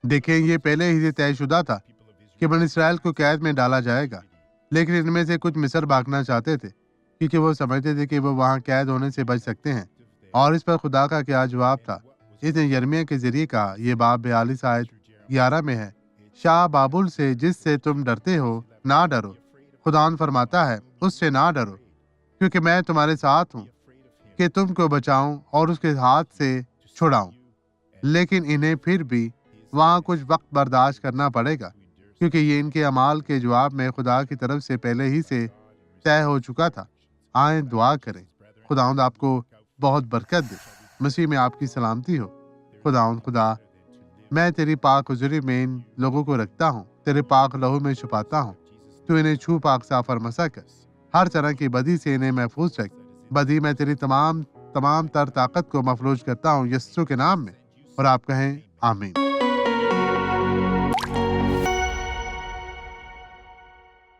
देखें, ये पहले ही से तय शुदा था कि बन इसराइल को कैद में डाला जाएगा, लेकिन इनमें से कुछ मिस्र भागना चाहते थे क्योंकि वो समझते थे कि वो वहाँ कैद होने से बच सकते हैं। और इस पर खुदा का क्या जवाब था? इसने यिर्मयाह के जरिए कहा। ये बाब 42 आयत 11 में है, शाह बाबुल से जिससे तुम डरते हो ना डरो, खुदान फरमाता है उससे ना डरो, क्योंकि मैं तुम्हारे साथ हूँ कि तुमको बचाऊं और उसके हाथ से छुड़ाऊं। लेकिन इन्हें फिर भी वहाँ कुछ वक्त बर्दाश्त करना पड़ेगा, क्योंकि ये इनके अमाल के जवाब में खुदा की तरफ से पहले ही से तय हो चुका था। आए दुआ करें। खुदावंद आपको बहुत बरकत दे। मसीह में आपकी सलामती हो। खुदा, मैं तेरी पाक हुजूरी में इन लोगों को रखता हूँ, तेरे पाक लहू में छुपाता हूँ। तू इन्हें छू पाक साफ और मसा कर, हर तरह की बदी से इन्हें महफूज रख। बदी मैं तेरी तमाम तर ताकत को मफलूज करता हूँ यीशु के नाम में, और आप कहें आमीन।